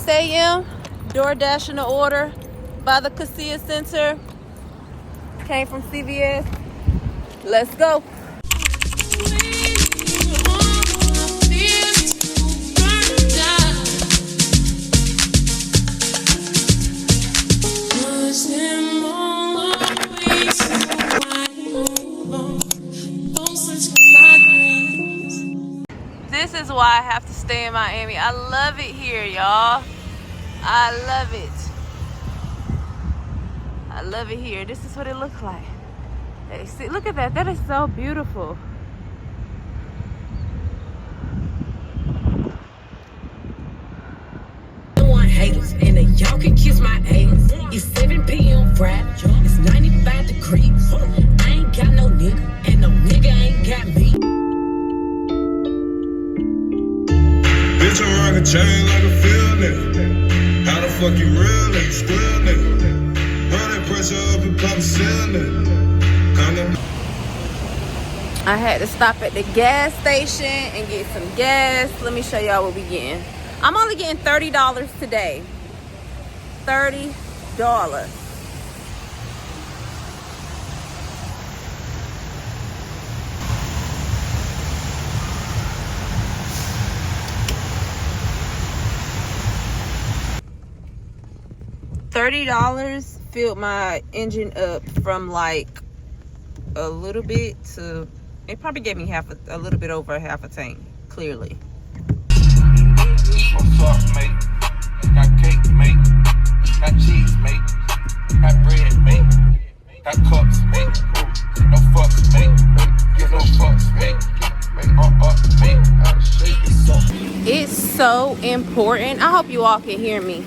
6 a.m. DoorDashing the order by the Casilla Center. Came from CVS. Let's go. This is why I have to stay in Miami. I love it here, y'all. I love it. I love it here. This is what it looks like. Hey, see, look at that. That is so beautiful. Haters, and y'all can kiss my ass. It's 7 p.m. Friday. It's 95 degrees. I ain't got no nigga, and no nigga ain't got me. Bitch, I rock a chain like a field nigga. How the fuck you real nigga, still nigga? Run that pressure up and pop a ceiling. I had to stop at the gas station and get some gas. Let me show y'all what we getting. I'm only getting $30 today. $30. $30 filled my engine up from like a little bit to, it probably gave me a little bit over half a tank, clearly. What's up, mate? Got cake, mate. Got cheese, mate. Got bread, mate. Got cups, mate. No fucks, mate. Get no fucks, mate. It's so important. I hope you all can hear me.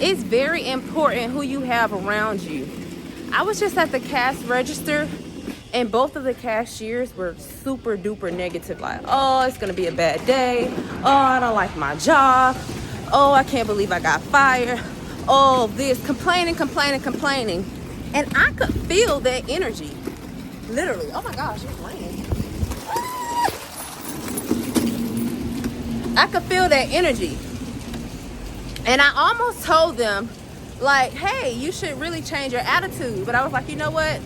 It's very important who you have around you. I was just at the cash register and both of the cashiers were super duper negative. Like, oh, it's gonna be a bad day. Oh, I don't like my job. Oh, I can't believe I got fired. Oh, this, complaining. And I could feel that energy. Literally. Oh my gosh, it's raining. I could feel that energy. And I almost told them, like, hey, you should really change your attitude. But I was like, you know what?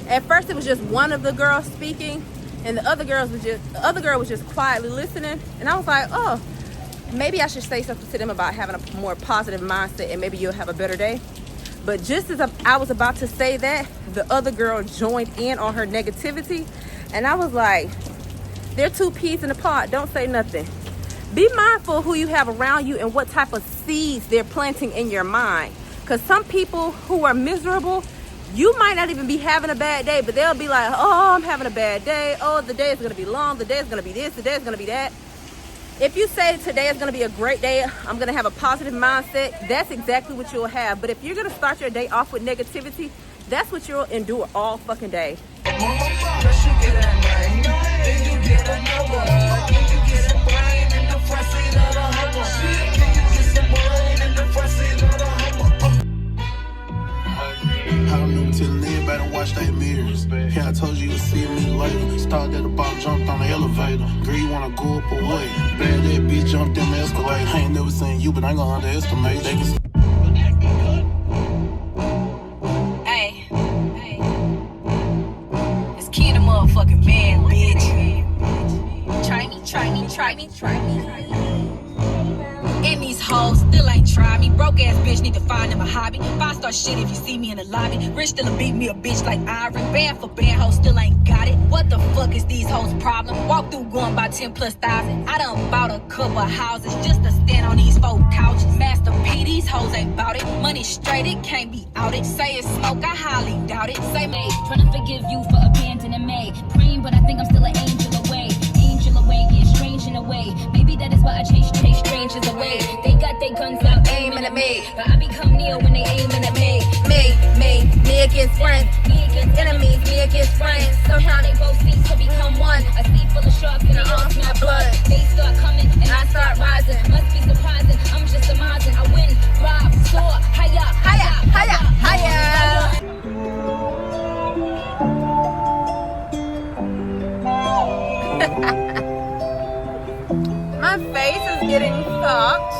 At first it was just one of the girls speaking and the other girl was just quietly listening. And I was like, oh, maybe I should say something to them about having a more positive mindset and maybe you'll have a better day. But just as I was about to say that, the other girl joined in on her negativity. And I was like, they're two peas in a pod. Don't say nothing. Be mindful of who you have around you and what type of seeds they're planting in your mind. Because some people who are miserable, you might not even be having a bad day, but they'll be like, oh, I'm having a bad day. Oh, the day is going to be long. The day is going to be this. The day is going to be that. If you say today is going to be a great day, I'm going to have a positive mindset, that's exactly what you'll have. But if you're going to start your day off with negativity, that's what you'll endure all fucking day. Watch they mirrors. Yeah, I told you would see me later. Started at the bottom, jumped on the elevator. Girl, you wanna go up or what? Bad that bitch jumped in the escalator. I ain't never seen you, but I ain't gonna underestimate. They can... Hey. It's Key the motherfucking man, bitch. Try me. And these hoes still ain't try me. Broke ass bitch need to find him a hobby. 5-star shit if you see me in the lobby. Rich still beat me a bitch like Iron. Band for band, hoes still ain't got it. What the fuck is these hoes problem? Walk through going by 10,000+. I done bought a couple houses just to stand on these 4 couches. Master P, these hoes ain't bout it. Money straight, it can't be outed. Say it's smoke, I highly doubt it. Say me, tryna forgive you for abandoning me. Praying, but I think I'm still an angel away. Angel away, yeah, strange in a way. Maybe that is why I chase strangers away. They got their guns out aiming at me, but I become near when they aiming at me. Me against friends, me against enemies, me against friends. Somehow they both seem to become one. A sea full of sharks and I arms my blood. They start coming and I start rising. Must be surprising, I'm just surmising. I win, rob, soar, higher. My face is getting fucked.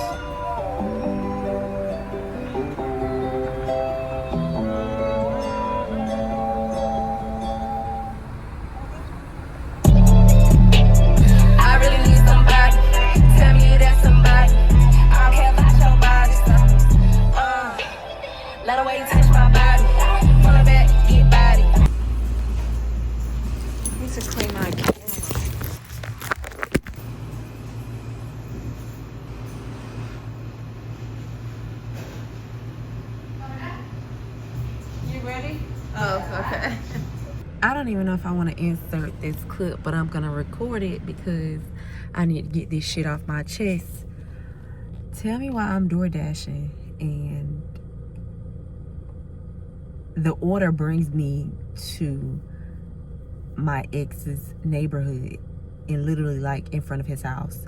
don't even know if I want to insert this clip, but I'm going to record it because I need to get this shit off my chest. Tell me why I'm DoorDashing and the order brings me to my ex's neighborhood and literally like in front of his house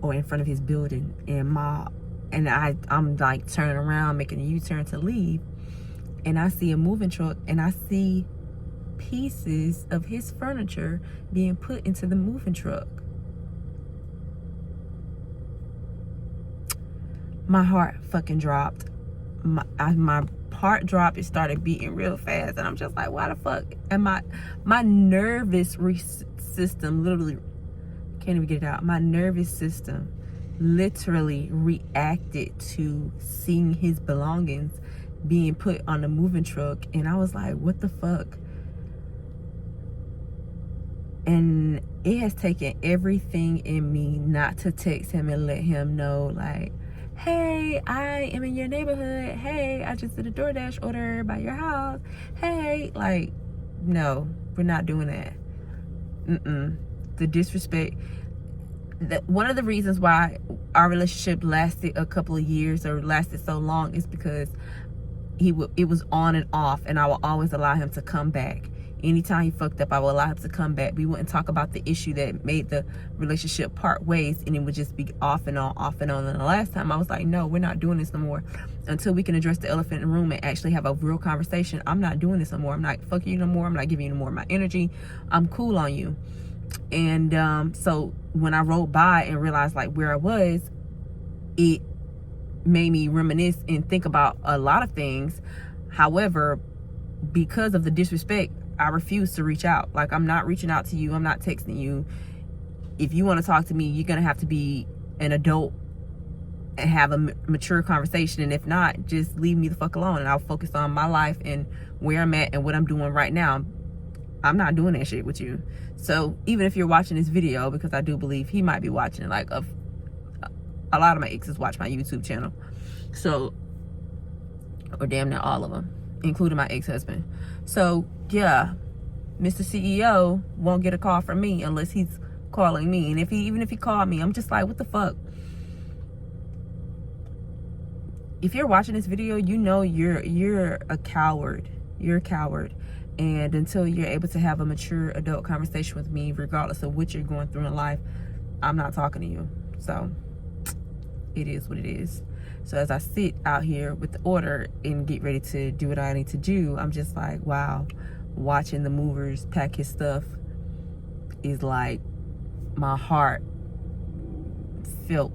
or in front of his building, and I'm like turning around making a U-turn to leave, and I see a moving truck and I see pieces of his furniture being put into the moving truck. My heart fucking dropped. My heart dropped. It started beating real fast, and I'm just like, why the fuck? And my nervous system literally can't even get it out. My nervous system literally reacted to seeing his belongings being put on the moving truck, and I was like, what the fuck? And it has taken everything in me not to text him and let him know, like, hey, I am in your neighborhood. Hey, I just did a DoorDash order by your house. Hey, like, no, we're not doing that. The disrespect. One of the reasons why our relationship lasted a couple of years or lasted so long is because it was on and off, and I will always allow him to come back. Anytime he fucked up, I would allow him to come back. We wouldn't talk about the issue that made the relationship part ways, and it would just be off and on, off and on. And the last time I was like, no, we're not doing this no more. Until we can address the elephant in the room and actually have a real conversation, I'm not doing this no more. I'm not fucking you no more. I'm not giving you no more of my energy. I'm cool on you. And so when I rode by and realized like where I was, it made me reminisce and think about a lot of things. However, because of the disrespect, I refuse to reach out. Like, I'm not reaching out to you. I'm not texting you. If you want to talk to me, you're going to have to be an adult and have a mature conversation. And if not, just leave me the fuck alone, and I'll focus on my life and where I'm at and what I'm doing right now. I'm not doing that shit with you. So even if you're watching this video, because I do believe he might be watching it, like a lot of my exes watch my YouTube channel. So, or damn near all of them, including my ex-husband. So yeah, Mr. CEO won't get a call from me unless he's calling me. And even if he called me, I'm just like, what the fuck? If you're watching this video, you know you're a coward. You're a coward. And until you're able to have a mature adult conversation with me, regardless of what you're going through in life, I'm not talking to you. So it is what it is. So as I sit out here with the order and get ready to do what I need to do, I'm just like, wow, watching the movers pack his stuff is like, my heart felt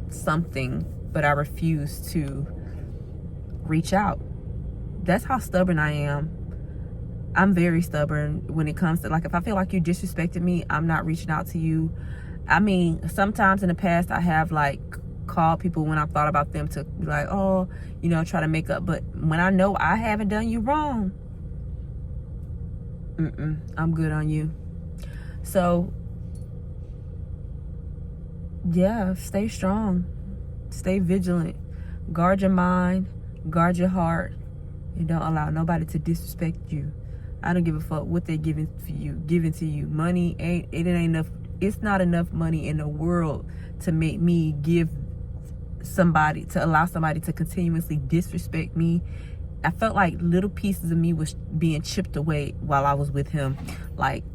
something, but I refuse to reach out. That's how stubborn I am. I'm very stubborn when it comes to, like, if I feel like you disrespected me, I'm not reaching out to you. I mean, sometimes in the past I have like called people when I thought about them to be like, oh, you know, try to make up. But when I know I haven't done you wrong, I'm good on you. So yeah, stay strong, stay vigilant, guard your mind, guard your heart, and don't allow nobody to disrespect you. I don't give a fuck what they're giving to you. Money ain't enough. It's not enough money in the world to make me allow somebody to continuously disrespect me. I felt like little pieces of me was being chipped away while I was with him. Like,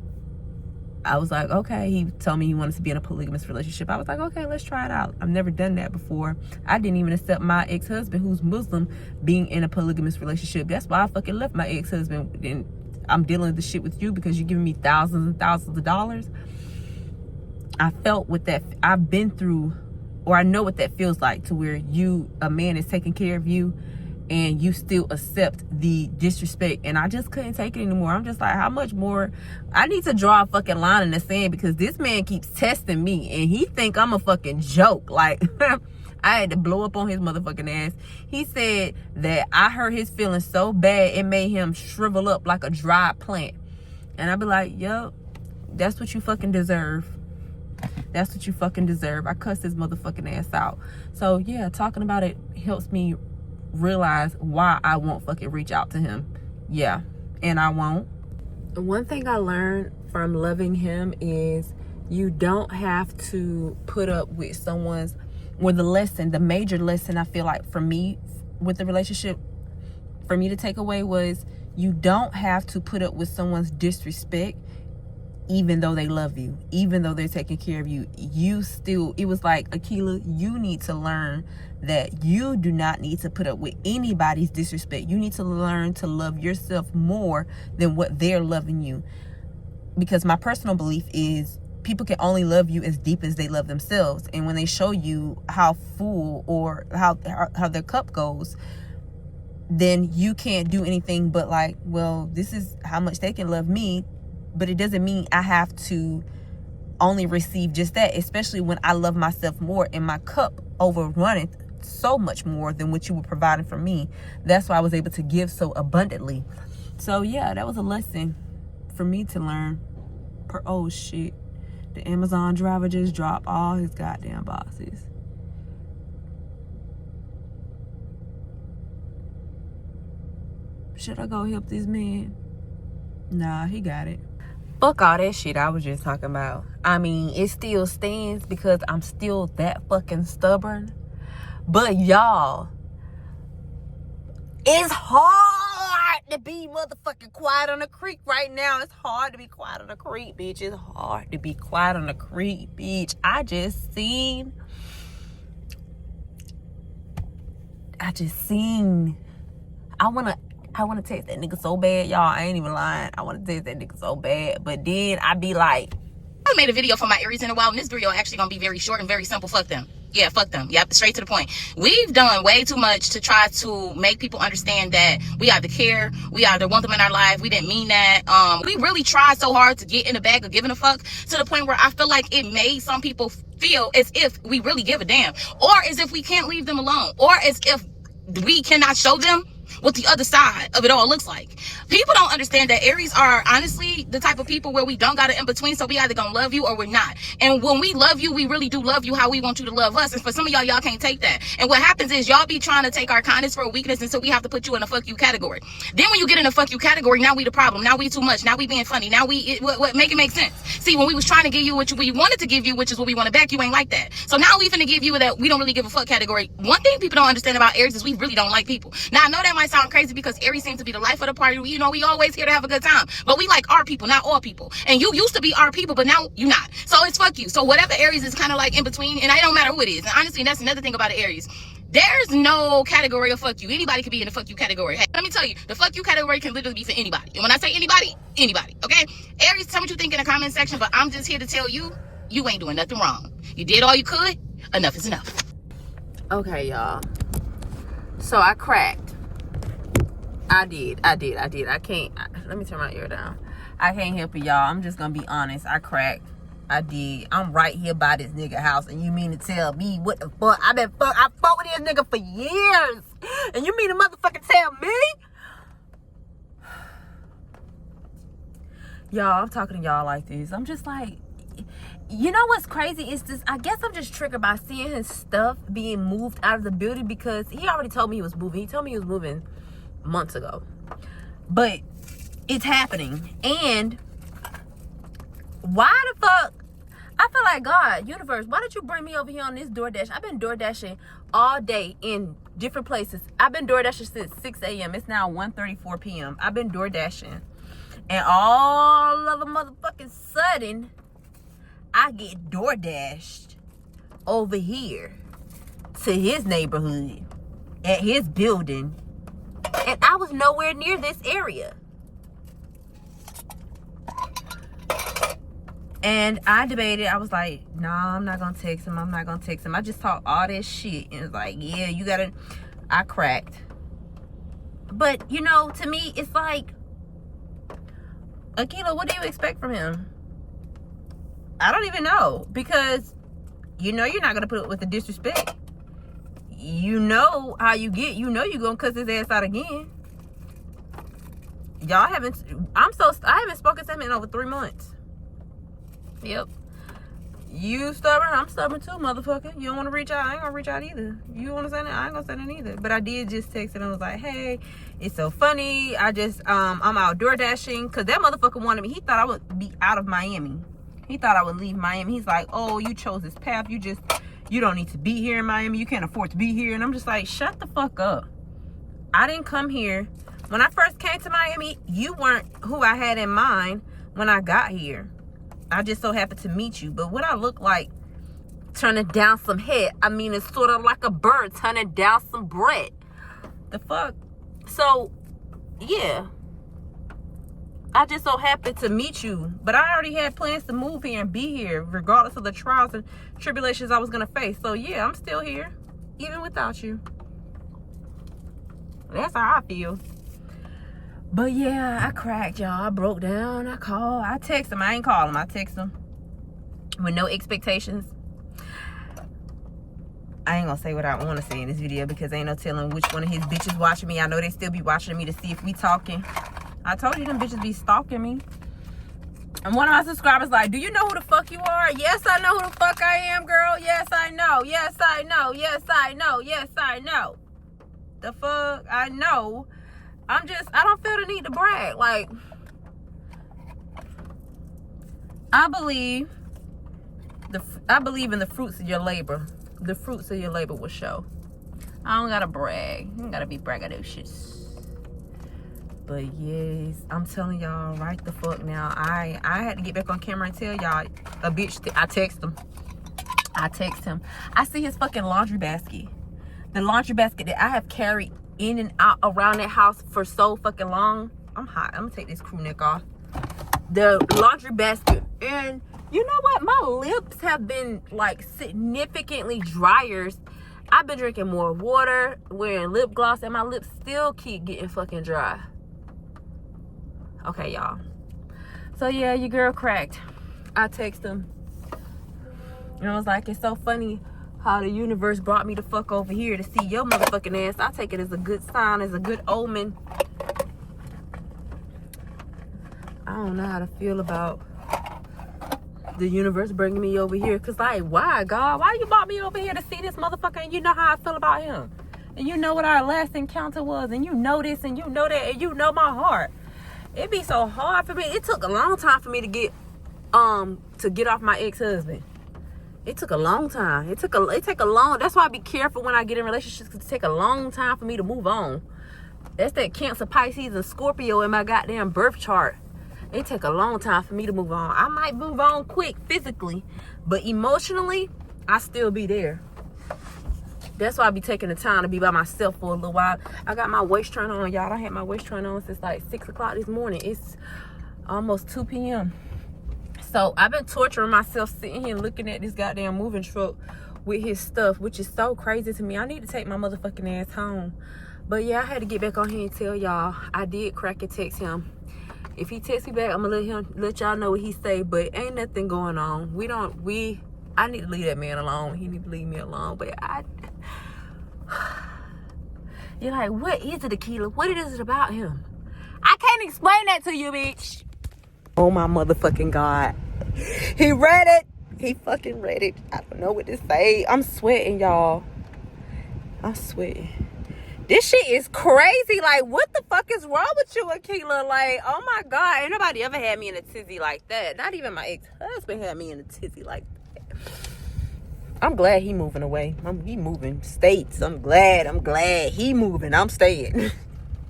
I was like, okay, he told me he wanted to be in a polygamous relationship. I was like, okay, let's try it out. I've never done that before. I didn't even accept my ex-husband, who's Muslim, being in a polygamous relationship. That's why I fucking left my ex-husband, and I'm dealing with the shit with you because you're giving me thousands and thousands of dollars. I felt what that, I've been through, or I know what that feels like, to where a man is taking care of you and you still accept the disrespect. And I just couldn't take it anymore. I'm just like, how much more? I need to draw a fucking line in the sand, because this man keeps testing me and he think I'm a fucking joke. Like, I had to blow up on his motherfucking ass. He said that I hurt his feelings so bad it made him shrivel up like a dry plant. And I'd be like, yo, that's what you fucking deserve. That's what you fucking deserve. I cussed his motherfucking ass out. So yeah, talking about it helps me realize why I won't fucking reach out to him. Yeah, and I won't. One thing I learned from loving him is you don't have to put up with someone's, the major lesson I feel like for me with the relationship, for me to take away was you don't have to put up with someone's disrespect, even though they love you, even though they're taking care of you. It was like, A-Kiela, you need to learn that you do not need to put up with anybody's disrespect. You need to learn to love yourself more than what they're loving you. Because my personal belief is people can only love you as deep as they love themselves. And when they show you how full or how their cup goes, then you can't do anything but like, well, this is how much they can love me. But it doesn't mean I have to only receive just that, especially when I love myself more and my cup overrunneth so much more than what you were providing for me. That's why I was able to give so abundantly. So yeah, that was a lesson for me to learn. Oh shit, the Amazon driver just dropped all his goddamn boxes. Should I go help this man? Nah, he got it. Fuck all that shit I was just talking about. I mean, it still stands because I'm still that fucking stubborn. But y'all, it's hard to be motherfucking quiet on the creek right now. It's hard to be quiet on the creek, bitch. It's hard to be quiet on the creek, bitch. I just seen. I wanna text that nigga so bad, y'all. I ain't even lying. I wanna text that nigga so bad. But then I be like, I made a video for my Aries in a while, and this video actually gonna be very short and very simple. Fuck them. Yeah, fuck them. Yep, straight to the point. We've done way too much to try to make people understand that we either care, we either want them in our life. We didn't mean that. We really tried so hard to get in the bag of giving a fuck to the point where I feel like it made some people feel as if we really give a damn, or as if we can't leave them alone, or as if we cannot show them what the other side of it all looks like. People don't understand that Aries are honestly the type of people where we don't got it in between, so we either gonna love you or we're not. And when we love you, we really do love you how we want you to love us. And for some of y'all can't take that. And what happens is y'all be trying to take our kindness for a weakness, and so we have to put you in a fuck you category. Then when you get in a fuck you category, now we the problem. Now we too much. Now we being funny. Now what make it make sense. See, when we was trying to give you what we wanted to give you, which is what we want back, you ain't like that. So now we finna give you that we don't really give a fuck category. One thing people don't understand about Aries is we really don't like people. Now I know that might sound crazy because Aries seems to be the life of the party. You know, we always here to have a good time, but we like our people, not all people. And you used to be our people, but now you not. So it's fuck you. So whatever Aries is kind of like in between, and it don't matter who it is. And honestly, that's another thing about an Aries. There's no category of fuck you. Anybody can be in the fuck you category. Hey, let me tell you, the fuck you category can literally be for anybody. And when I say anybody, okay? Aries, tell me what you think in the comment section, but I'm just here to tell you, you ain't doing nothing wrong. You did all you could. Enough is enough. okay, y'all. So I cracked. I did. I can't. Let me turn my ear down. I can't help it, y'all. I'm just gonna be honest. I cracked. I did. I'm right here by this nigga house, and you mean to tell me what the fuck? I fought with this nigga for years, and you mean to motherfucking tell me? Y'all, I'm talking to y'all like this. I'm just like, you know what's crazy is this. I guess I'm just triggered by seeing his stuff being moved out of the building because he already told me he was moving. He told me he was moving months ago, but it's happening. And why the fuck? I feel like, God, universe, why did you bring me over here on this DoorDash? I've been DoorDashing all day in different places. I've been DoorDashing since 6 a.m. It's now 1:34 p.m. I've been DoorDashing, and all of a motherfucking sudden I get DoorDashed over here to his neighborhood at his building, and I was nowhere near this area. And I debated. I was like, nah, I'm not gonna text him. I just talked all this shit, and it's like, yeah, you gotta. I cracked. But you know, to me, it's like, A-Kiela, what do you expect from him? I don't even know, because you know you're not gonna put up with the disrespect. You know how you get. You know you're gonna cuss his ass out again. Y'all haven't. I haven't spoken to him in over 3 months. Yep. You stubborn? I'm stubborn too, motherfucker. You don't want to reach out? I ain't gonna reach out either. You want to send it? I ain't gonna send it either. But I did just text and I was like, hey, it's so funny. I just, I'm out DoorDashing. Because that motherfucker wanted me. He thought I would be out of Miami. He thought I would leave Miami. He's like, oh, you chose this path. You don't need to be here in Miami. You can't afford to be here. And I'm just like, shut the fuck up. I didn't come here. When I first came to Miami, you weren't who I had in mind when I got here. I just so happened to meet you. But what I look like turning down some head, I mean, it's sort of like a bird turning down some bread. The fuck? So, yeah. I just so happened to meet you. But I already had plans to move here and be here, regardless of the trials and tribulations I was going to face. So, yeah, I'm still here, even without you. That's how I feel. But yeah, I cracked, y'all. I broke down. I called. I text him. I ain't call him. I text him with no expectations. I ain't gonna say what I want to say in this video because ain't no telling which one of his bitches watching me. I know they still be watching me to see if we talking. I told you them bitches be stalking me. And one of my subscribers like, do you know who the fuck you are? Yes, I know who the fuck I am, girl. Yes, I know. Yes, I know. Yes, I know. Yes, I know. The fuck? I know. I don't feel the need to brag. Like, I believe in the fruits of your labor. The fruits of your labor will show. I don't gotta brag. You don't gotta be braggadocious. But yes, I'm telling y'all right the fuck now. I had to get back on camera and tell y'all a bitch. I text him. I see his fucking laundry basket. The laundry basket that I have carried in and out around that house for so fucking long. I'm hot. I'm gonna take this crew neck off. The laundry basket. And you know what? My lips have been like significantly drier. I've been drinking more water, wearing lip gloss, and my lips still keep getting fucking dry. Okay, y'all. So yeah, your girl cracked. I text him. And I was like, it's so funny how the universe brought me the fuck over here to see your motherfucking ass. I take it as a good sign, as a good omen. I don't know how to feel about the universe bringing me over here. Cause like, why, God? Why you brought me over here to see this motherfucker? And you know how I feel about him. And you know what our last encounter was. And you know this and you know that. And you know my heart. It be so hard for me. It took a long time for me to get off my ex-husband. It took a long time. It take a long. That's why I be careful when I get in relationships, because it take a long time for me to move on. That's that Cancer, Pisces, and Scorpio in my goddamn birth chart. It take a long time for me to move on. I might move on quick physically, but emotionally, I still be there. That's why I be taking the time to be by myself for a little while. I got my waist trainer on, y'all. I had my waist trainer on since like 6 o'clock this morning. It's almost 2 p.m. So I've been torturing myself sitting here looking at this goddamn moving truck with his stuff, which is so crazy to me. I need to take my motherfucking ass home. But yeah, I had to get back on here and tell y'all I did crack and text him. If he texts me back, I'm gonna let y'all know what he say. But ain't nothing going on. I need to leave that man alone. He need to leave me alone. But you're like, what is it, A-Kiela? What is it about him? I can't explain that to you, bitch. Oh my motherfucking God. He read it. He fucking read it. I don't know what to say. I'm sweating, y'all. I'm sweating. This shit is crazy. Like, what the fuck is wrong with you, A-Kiela? Like, oh my God. Ain't nobody ever had me in a tizzy like that. Not even my ex-husband had me in a tizzy like that. I'm glad he moving away. He moving states. I'm glad he moving. I'm staying.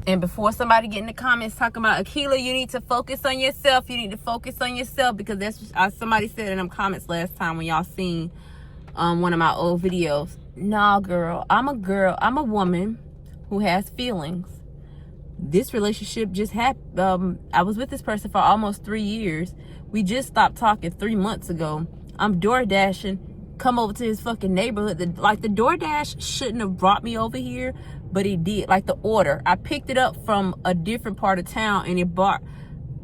And before somebody get in the comments talking about, A-Kiela, you need to focus on yourself. You need to focus on yourself, because that's what somebody said in them comments last time when y'all seen one of my old videos. Nah, girl. I'm a woman who has feelings. This relationship just happened. I was with this person for almost 3 years. We just stopped talking 3 months ago. I'm DoorDashing. Come over to his fucking neighborhood. The DoorDash shouldn't have brought me over here, but it did. Like the order, I picked it up from a different part of town, and it brought,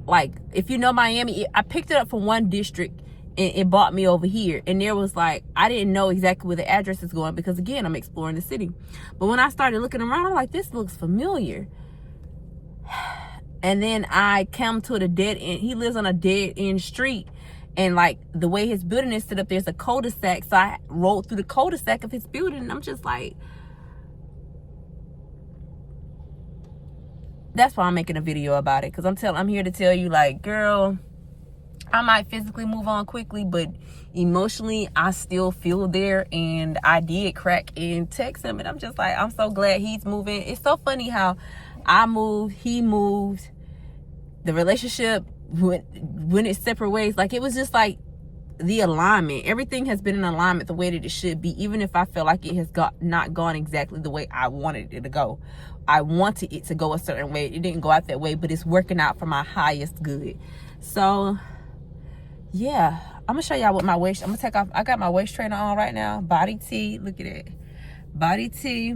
like, if you know Miami, I picked it up from one district and it brought me over here. And there was like, I didn't know exactly where the address is going, because again, I'm exploring the city. But when I started looking around, I'm like, this looks familiar. And then I come to the dead end. He lives on a dead end street, And like the way his building is set up, there's a cul-de-sac. So I rolled through the cul-de-sac of his building, and I'm just like, that's why I'm making a video about it. Because I'm here to tell you, like, girl, I might physically move on quickly, but emotionally I still feel there. And I did crack and text him, and I'm just like, I'm so glad he's moving. It's so funny how I moved, he moved, the relationship went its separate ways. Like, it was just like the alignment. Everything has been in alignment the way that it should be, even if I feel like it has not gone exactly the way I wanted it to go. I wanted it to go a certain way. It didn't go out that way, but it's working out for my highest good. So yeah, I'm gonna show y'all what my waist, I'm gonna take off. I got my waist trainer on right now, body tee. Look at it, body tee.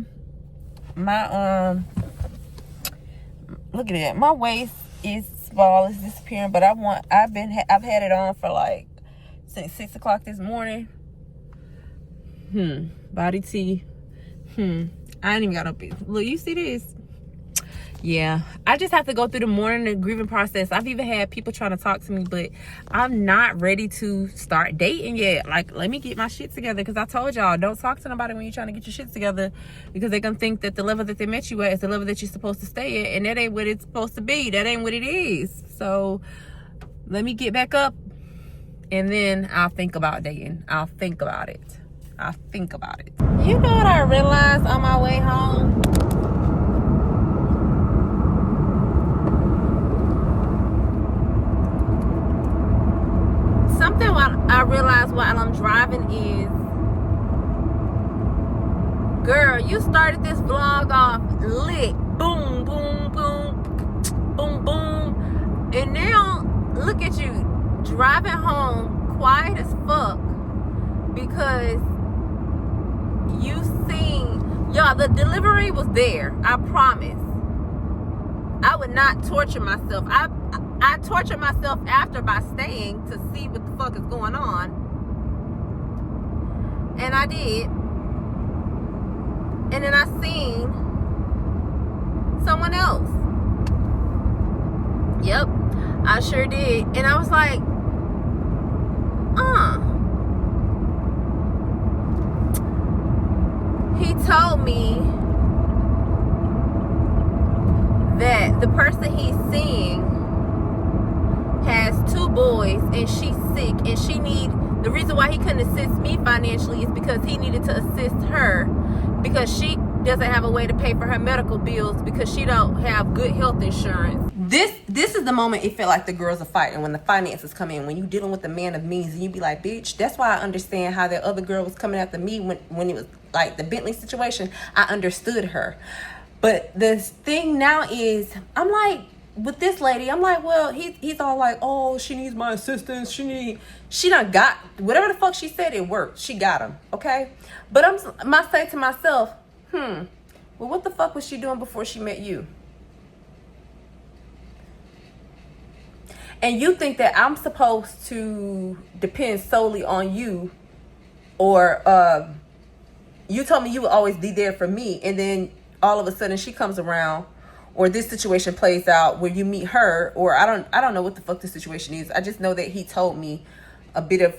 My look at it, my waist is small, it's disappearing, but I've had it on for like since 6 o'clock this morning. Body tee. I ain't even got no piece. Look, you see this? Yeah, I just have to go through the mourning and grieving process. I've even had people trying to talk to me, but I'm not ready to start dating yet. Like, let me get my shit together, because I told y'all, don't talk to nobody when you're trying to get your shit together, because they're gonna think that the level that they met you at is the level that you're supposed to stay at, and that ain't what it's supposed to be. That ain't what it is. So let me get back up, and then I'll think about dating. I'll think about it. You know what I realized on my way home? Something I realized while I'm driving is, girl, you started this vlog off lit, boom, boom, boom, boom, boom, and now look at you driving home quiet as fuck, because you seen, y'all, the delivery was there. I promise. I would not torture myself. I tortured myself after by staying to see what the fuck is going on. And I did. And then I seen someone else. Yep, I sure did. And I was like, He told me that the person he's seeing has 2 boys and she's sick, and the reason why he couldn't assist me financially is because he needed to assist her, because she doesn't have a way to pay for her medical bills because she don't have good health insurance. This is the moment it felt like the girls are fighting, when the finances come in, when you dealing with a man of means, and you be like, bitch, that's why I understand how that other girl was coming after me when it was like the Bentley situation. I understood her. But the thing now is, I'm like, with this lady, I'm like, well, he's all like, oh, she needs my assistance. She done got, whatever the fuck she said, it worked. She got him, okay? But I say to myself, well, what the fuck was she doing before she met you? And you think that I'm supposed to depend solely on you, or you told me you would always be there for me, and then all of a sudden she comes around, or this situation plays out where you meet her, or I don't know what the fuck the situation is. I just know that he told me a bit of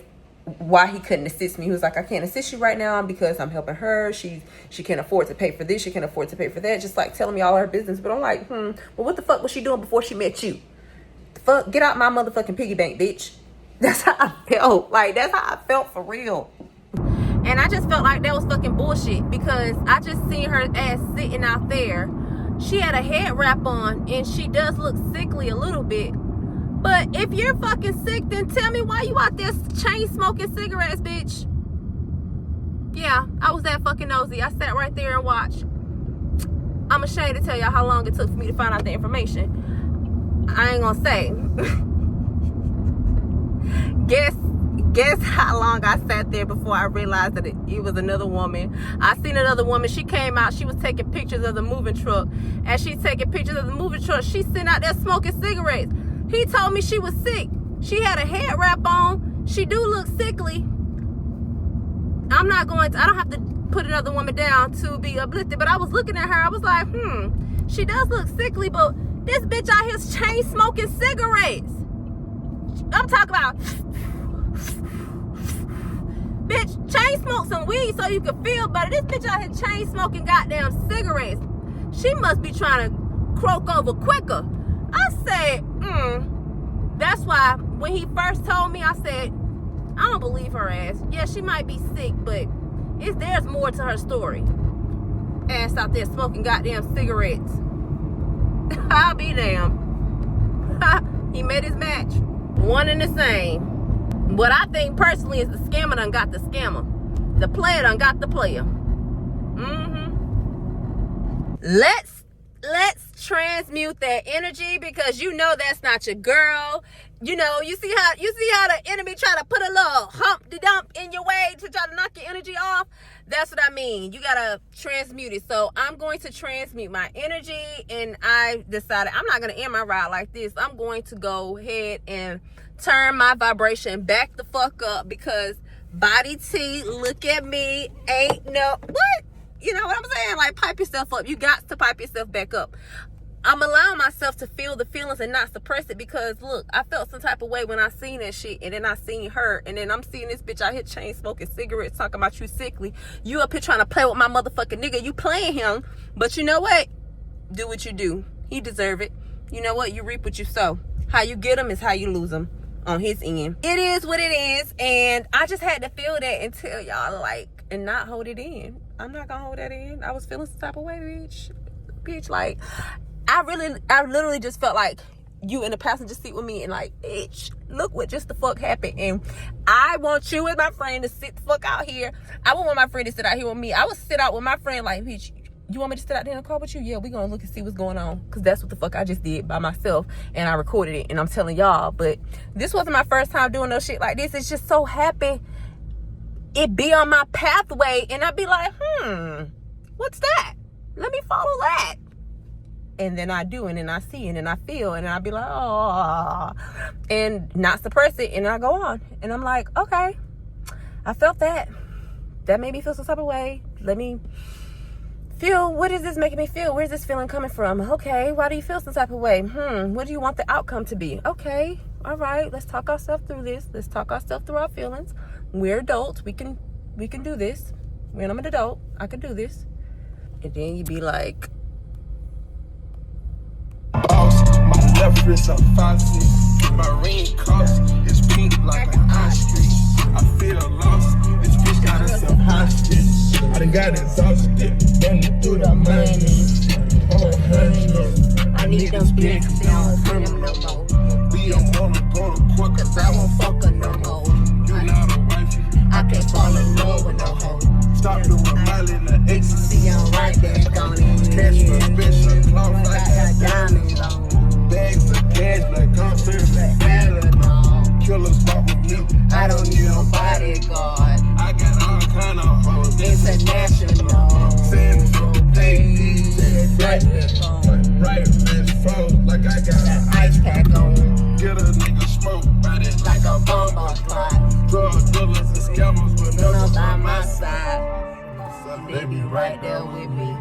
why he couldn't assist me. He was like, I can't assist you right now because I'm helping her. She can't afford to pay for this. She can't afford to pay for that. Just like telling me all her business. But I'm like, well, what the fuck was she doing before she met you? The fuck, get out my motherfucking piggy bank, bitch. That's how I felt. Like, that's how I felt for real. And I just felt like that was fucking bullshit, because I just seen her ass sitting out there. She had a head wrap on, and she does look sickly a little bit. But if you're fucking sick, then tell me why you out there chain smoking cigarettes, bitch. Yeah, I was that fucking nosy. I sat right there and watched. I'm ashamed to tell y'all how long it took for me to find out the information. I ain't gonna say. Guess how long I sat there before I realized that it was another woman. I seen another woman. She came out. She was taking pictures of the moving truck. As she's taking pictures of the moving truck, she's sitting out there smoking cigarettes. He told me she was sick. She had a head wrap on. She do look sickly. I don't have to put another woman down to be uplifted, but I was looking at her. I was like, she does look sickly, but this bitch out here chain smoking cigarettes. I'm talking about Chain smoke some weed so you can feel better. This bitch out here chain smoking goddamn cigarettes. She must be trying to croak over quicker. I said, That's why when he first told me, I said, I don't believe her ass. Yeah, she might be sick, but there's more to her story. Ass out there smoking goddamn cigarettes. I'll be damned. He made his match. One and the same. What I think personally is the scammer done got the scammer. The player done got the player. Let's transmute that energy, because you know that's not your girl. You know, you see how the enemy try to put a little humpty dump in your way to try to knock your energy off. That's what I mean. You gotta transmute it. So I'm going to transmute my energy, and I decided I'm not gonna end my ride like this. I'm going to go ahead and turn my vibration back the fuck up, because body T, look at me, ain't no what? You know what I'm saying? Like, pipe yourself up. You got to pipe yourself back up. I'm allowing myself to feel the feelings and not suppress it, because look, I felt some type of way when I seen that shit, and then I seen her, and then I'm seeing this bitch out here chain smoking cigarettes talking about you sickly. You up here trying to play with my motherfucking nigga. You playing him, but you know what? Do what you do. He deserve it. You know what? You reap what you sow. How you get him is how you lose him on his end. It is what it is, and I just had to feel that and tell y'all, like, and not hold it in. I'm not gonna hold that in. I was feeling some type of way, bitch. Like, I literally just felt like you in the passenger seat with me, and like, bitch, look what just the fuck happened. And I want you as my friend to sit the fuck out here. I wouldn't want my friend to sit out here with me. I would sit out with my friend like, bitch, you want me to sit out there in the car with you? Yeah, we gonna look and see what's going on, because that's what the fuck I just did by myself, and I recorded it, and I'm telling y'all. But this wasn't my first time doing no shit like this. It's just so happy it be on my pathway, and I'd be like, what's that? Let me follow that. And then I do, and then I see, and then I feel, and then I'd be like, oh, and not suppress it, and I go on. And I'm like, okay, I felt that. That made me feel some type of way. Let me feel, what is this making me feel? Where's this feeling coming from? Okay, why do you feel some type of way? What do you want the outcome to be? Okay, all right, let's talk ourselves through this. Let's talk ourselves through our feelings. We're adults. We can do this. When I'm an adult, I can do this. And then you be like, Boss, my left wrist a Posse. My ring cost is pink like an ice cream. I feel lost. This bitch got herself hostage. I done got exhausted. Running through the money. Oh, honey. I need them big down for them no more. We don't wanna go to court, cause I won't fuck her no more. You not a wifey. I can't fall in love with no hoe. Stop doing Miley in the ecstasy. See, I'm right there, gone in. That's for bitch, cloth like I got diamonds on. bags of cash like concert. Killers walk with me. I don't need no bodyguard. I got all kind of hoes. International. Sand for days. Right wrist froze like I got an Ice pack on. Get a nigga smoke, ride it Like a bomb clock. drug dealers and scammers with When I'm numbers by on my my side, they be right there with me.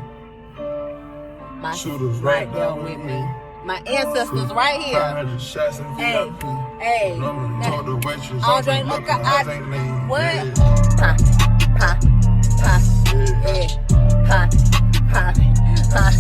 My shooters right there with me. My ancestors right here. 500 shots in Hey, VIP. hey. Normally told the waitress, Andre, I'm look looking, at I ain't leaving. what? Pa, pa, pa, yeah, pa, pa, pa.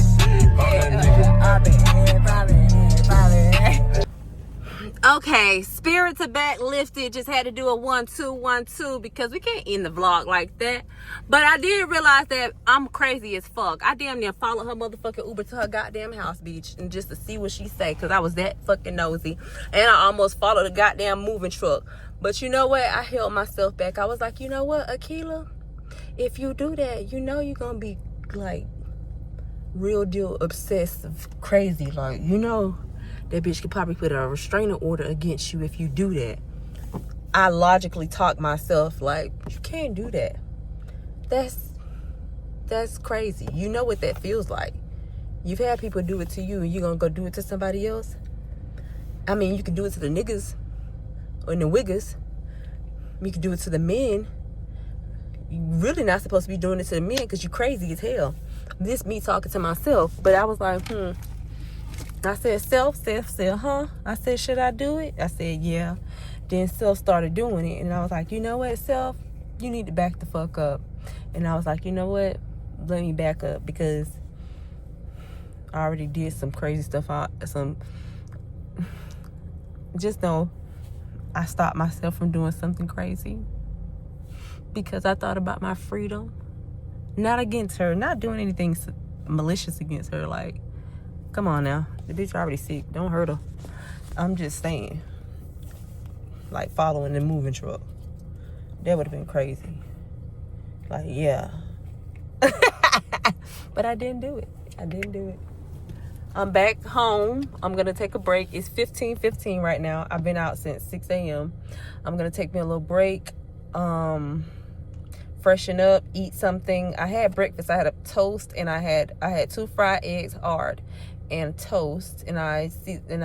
Okay, spirits are back lifted. Just had to do a 1 2 1 2 because we can't end the vlog like that. But I did realize that I'm crazy as fuck. I damn near followed her motherfucking Uber to her goddamn house, bitch, and just to see what she say, because I was that fucking nosy. And I almost followed a goddamn moving truck. But you know what? I held myself back. I was like, you know what, A-Kiela? If you do that, you know you're gonna be like real deal obsessive, crazy. Like, you know, that bitch could probably put a restraining order against you if you do that. I logically talk myself like, you can't do that. That's crazy. You know what that feels like. You've had people do it to you, and you're gonna go do it to somebody else. I mean, you can do it to the niggas or the wiggers. You can do it to the men. You really not supposed to be doing it to the men because you crazy as hell. This me talking to myself, but I was like, I said, self said, huh? I said, should I do it? I said, yeah. Then self started doing it, and I was like, you know what, self? you need to back the fuck up. And I was like, you know what? Let me back up, because I already did some crazy stuff. Just know I stopped myself from doing something crazy because I thought about my freedom. Not against her, not doing anything malicious against her. Like, come on now, the bitch already sick, don't hurt her. I'm just saying, like, following the moving truck, that would have been crazy. Like, yeah. But I didn't do it. I'm back home. I'm gonna take a break. It's 15:15 right now. I've been out since 6 a.m. I'm gonna take me a little break, freshen up, eat something. I had breakfast. I had a toast, and I had 2 fried eggs, hard, and toast, and I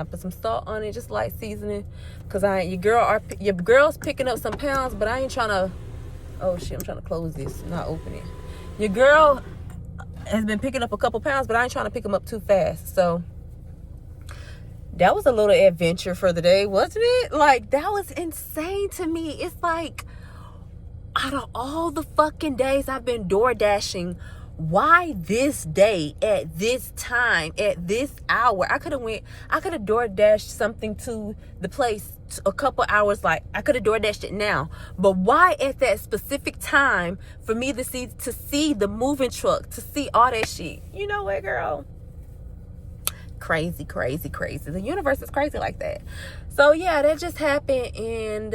put some salt on it, just light seasoning, because your girl's picking up some pounds, but I ain't trying to. Oh shit, I'm trying to close this, not open it. Your girl has been picking up a couple pounds, but I ain't trying to pick them up too fast. So that was a little adventure for the day, wasn't it? Like, that was insane to me. It's like, out of all the fucking days I've been DoorDashing, why this day, at this time, at this hour? I could have DoorDashed something to the place a couple hours. Like, I could have DoorDashed it now, but why at that specific time for me to see the moving truck, to see all that shit? You know what, girl? Crazy. The universe is crazy like that. So yeah, that just happened, and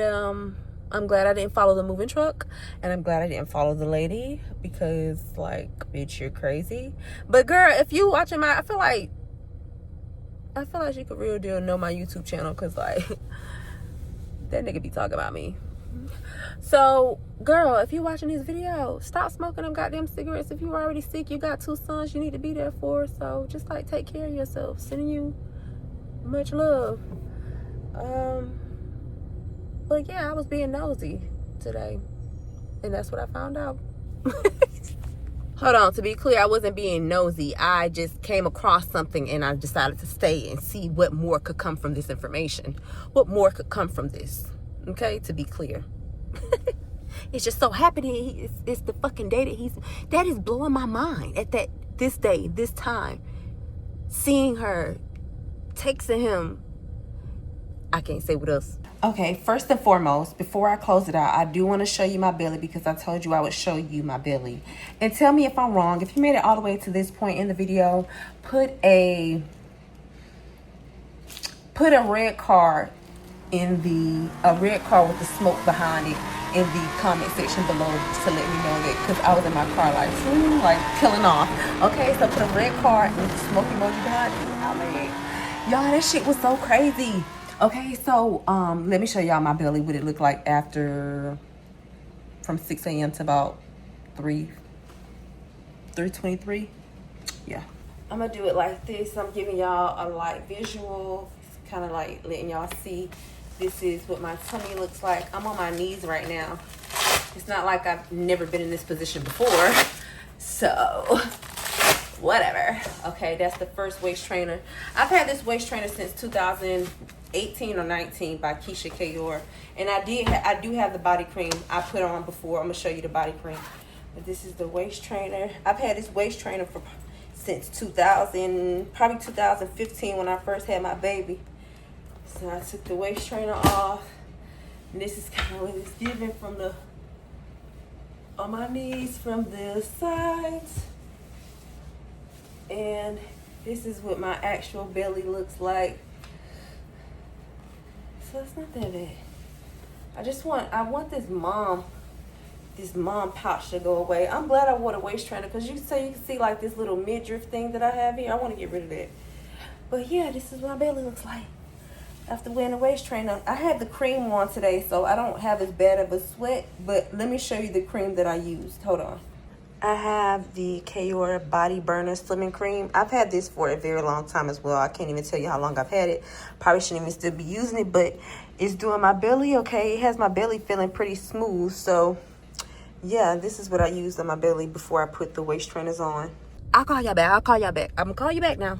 I'm glad I didn't follow the moving truck, and I'm glad I didn't follow the lady, because, like, bitch, you're crazy. But girl, if you watching I feel like you could real deal know my YouTube channel, because, like, that nigga be talking about me. So girl, if you watching these videos, stop smoking them goddamn cigarettes. If you already sick, you got 2 sons you need to be there for, so just, like, take care of yourself. Sending you much love. But yeah, I was being nosy today, and that's what I found out. Hold on, to be clear, I wasn't being nosy. I just came across something, and I decided to stay and see what more could come from this information. What more could come from this, okay? To be clear. It's just so happening. It's the fucking day that is blowing my mind at this day, this time. Seeing her, texting him. I can't say what else. Okay, first and foremost, before I close it out, I do want to show you my belly, because I told you I would show you my belly. And tell me if I'm wrong. If you made it all the way to this point in the video, put a red card a red card with the smoke behind it in the comment section below, to let me know that, because I was in my car like killing off. Okay, so put a red card with the smoke emoji behind it. Oh man, y'all, that shit was so crazy. Okay, so let me show y'all my belly, what it looked like after, from 6 a.m. to about 3:23. Yeah, I'm gonna do it like this. I'm giving y'all a light visual, kind of like letting y'all see this is what my tummy looks like. I'm on my knees right now. It's not like I've never been in this position before, so whatever. Okay, that's the first waist trainer. I've had this waist trainer since 2018 or 19 by A-Kiela, and I do have the body cream I put on before. I'm gonna show you the body cream, but this is the waist trainer. I've had this waist trainer since probably 2015, when I first had my baby. So I took the waist trainer off, and this is kind of what it's giving on my knees from the sides. And this is what my actual belly looks like. So it's not that bad. I want this mom pouch to go away. I'm glad I wore the waist trainer, because you can see like this little midriff thing that I have here. I want to get rid of that. But yeah, this is what my belly looks like after wearing the waist trainer. I had the cream on today, so I don't have as bad of a sweat, but let me show you the cream that I used. Hold on. I have the A-Kiela Body Burner Slimming Cream. I've had this for a very long time as well. I can't even tell you how long I've had it. Probably shouldn't even still be using it, but it's doing my belly okay. It has my belly feeling pretty smooth. So yeah, this is what I used on my belly before I put the waist trainers on. I'll call y'all back. I'm gonna call you back now.